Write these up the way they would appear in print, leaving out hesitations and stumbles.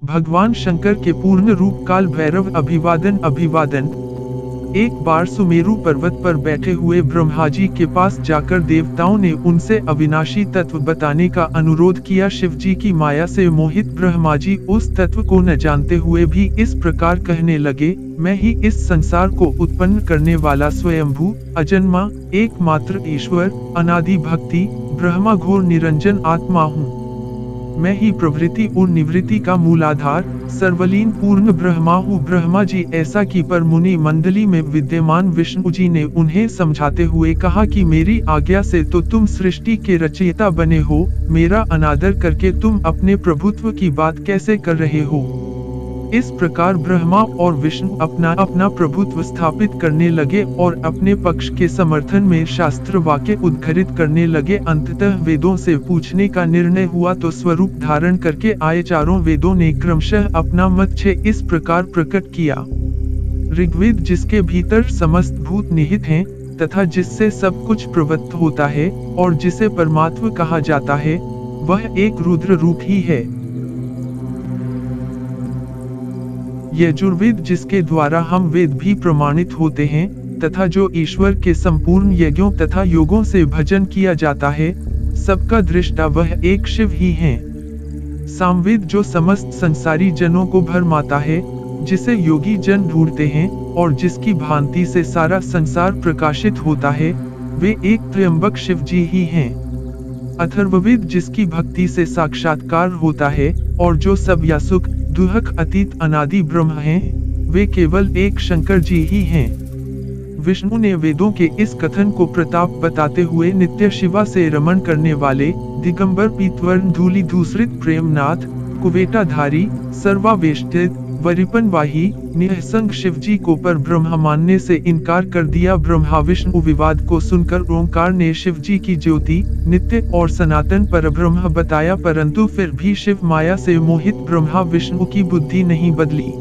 भगवान शंकर के पूर्ण रूप काल भैरव अभिवादन अभिवादन। एक बार सुमेरु पर्वत पर बैठे हुए ब्रह्माजी के पास जाकर देवताओं ने उनसे अविनाशी तत्व बताने का अनुरोध किया। शिवजी की माया से मोहित ब्रह्माजी उस तत्व को न जानते हुए भी इस प्रकार कहने लगे, मैं ही इस संसार को उत्पन्न करने वाला स्वयंभू अजन्मा एकमात्र ईश्वर अनादि भक्ति ब्रह्मा घोर निरंजन आत्मा हूँ। मैं ही प्रवृत्ति और निवृत्ति का मूलाधार सर्वलीन पूर्ण ब्रह्मा हूँ। ब्रह्मा जी ऐसा की पर मुनि मंडली में विद्यमान विष्णु जी ने उन्हें समझाते हुए कहा कि मेरी आज्ञा से तो तुम सृष्टि के रचयिता बने हो, मेरा अनादर करके तुम अपने प्रभुत्व की बात कैसे कर रहे हो। इस प्रकार ब्रह्मा और विष्णु अपना अपना प्रभुत्व स्थापित करने लगे और अपने पक्ष के समर्थन में शास्त्र वाक्य उद्धृत करने लगे। अंततः वेदों से पूछने का निर्णय हुआ तो स्वरूप धारण करके आए चारों वेदों ने क्रमशः अपना मत इस प्रकार प्रकट किया। ऋग्वेद जिसके भीतर समस्त भूत निहित हैं तथा जिससे सब कुछ प्रवृत्त होता है और जिसे परमात्मा कहा जाता है, वह एक रुद्र रूप ही है। यजुर्वेद जिसके द्वारा हम वेद भी प्रमाणित होते हैं तथा जो ईश्वर के संपूर्ण यज्ञों तथा योगों से भजन किया जाता है, सबका दृष्टा वह एक शिव ही है। सामवेद जो समस्त संसारी जनों को भरमाता है, जिसे योगी जन ढूंढते हैं और जिसकी भांति से सारा संसार प्रकाशित होता है, वे एक त्र्यंबक शिव जी ही हैं। अथर्ववेद जिसकी भक्ति से साक्षात्कार होता है और जो सब या सुख दुहक अतीत अनादि ब्रह्म हैं, वे केवल एक शंकर जी ही हैं। विष्णु ने वेदों के इस कथन को प्रताप बताते हुए नित्य शिवा से रमण करने वाले दिगंबर पीतवर्ण धूलि धूसरित प्रेमनाथ कुवेटाधारी सर्वावेष्टित वरिपनवाही निःसंग शिवजी को पर ब्रह्म मानने से इनकार कर दिया। ब्रह्मा विष्णु विवाद को सुनकर ओंकार ने शिवजी की ज्योति नित्य और सनातन परब्रह्म बताया, परंतु फिर भी शिव माया से मोहित ब्रह्मा विष्णु की बुद्धि नहीं बदली।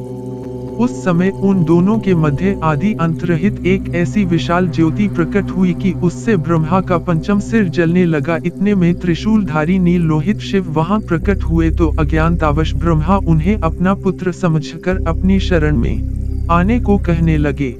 उस समय उन दोनों के मध्य आदि अंत रहित एक ऐसी विशाल ज्योति प्रकट हुई कि उससे ब्रह्मा का पंचम सिर जलने लगा। इतने में त्रिशूलधारी नील लोहित शिव वहां प्रकट हुए तो अज्ञानतावश ब्रह्मा उन्हें अपना पुत्र समझकर अपनी शरण में आने को कहने लगे।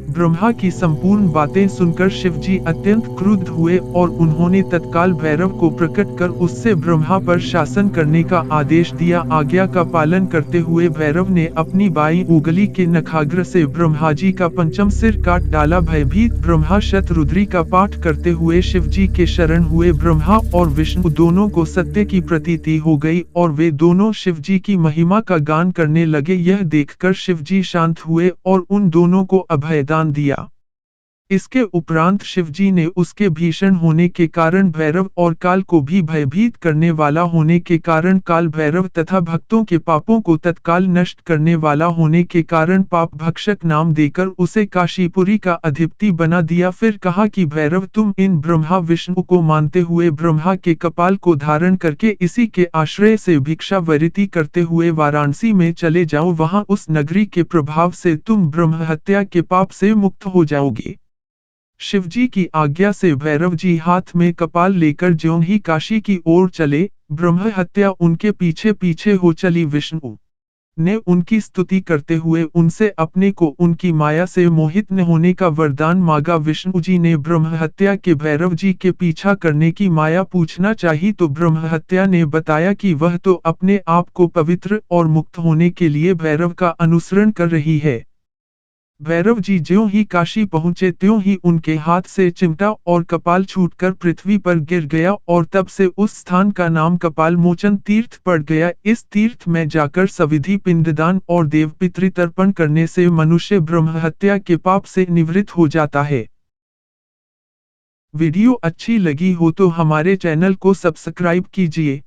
ब्रह्मा की संपूर्ण बातें सुनकर शिवजी अत्यंत क्रुद्ध हुए और उन्होंने तत्काल भैरव को प्रकट कर उससे ब्रह्मा पर शासन करने का आदेश दिया। आज्ञा का पालन करते हुए भैरव ने अपनी बाईं उंगली के नखाग्र से ब्रह्माजी का पंचम सिर काट डाला। भयभीत ब्रह्मा शतरुद्री का पाठ करते हुए शिवजी के शरण हुए। ब्रह्मा और विष्णु दोनों को सत्य की प्रतीति हो गई और वे दोनों शिवजी की महिमा का गान करने लगे। यह देखकर शिवजी शांत हुए और उन दोनों को अभयदान दिया। इसके उपरांत शिवजी ने उसके भीषण होने के कारण भैरव और काल को भी भयभीत करने वाला होने के कारण काल भैरव तथा भक्तों के पापों को तत्काल नष्ट करने वाला होने के कारण पाप भक्षक नाम देकर उसे काशीपुरी का अधिपति बना दिया। फिर कहा कि भैरव तुम इन ब्रह्मा विष्णु को मानते हुए ब्रह्मा के कपाल को धारण करके इसी के आश्रय से भिक्षावृत्ति करते हुए वाराणसी में चले जाओ। वहां उस नगरी के प्रभाव से तुम ब्रह्म हत्या के पाप से मुक्त हो जाओगे। शिवजी की आज्ञा से भैरव जी हाथ में कपाल लेकर ज्यों ही काशी की ओर चले, ब्रह्म हत्या उनके पीछे पीछे हो चली। विष्णु ने उनकी स्तुति करते हुए उनसे अपने को उनकी माया से मोहित न होने का वरदान मांगा। विष्णु जी ने ब्रह्म हत्या के भैरव जी के पीछा करने की माया पूछना चाही तो ब्रह्म हत्या ने बताया कि वह तो अपने आप को पवित्र और मुक्त होने के लिए भैरव का अनुसरण कर रही है। भैरव जी ज्यों ही काशी पहुंचे त्यों ही उनके हाथ से चिमटा और कपाल छूटकर पृथ्वी पर गिर गया और तब से उस स्थान का नाम कपाल मोचन तीर्थ पड़ गया। इस तीर्थ में जाकर सविधि पिंडदान और देव पितृतर्पण करने से मनुष्य ब्रह्म हत्या के पाप से निवृत्त हो जाता है। वीडियो अच्छी लगी हो तो हमारे चैनल को सब्सक्राइब कीजिए।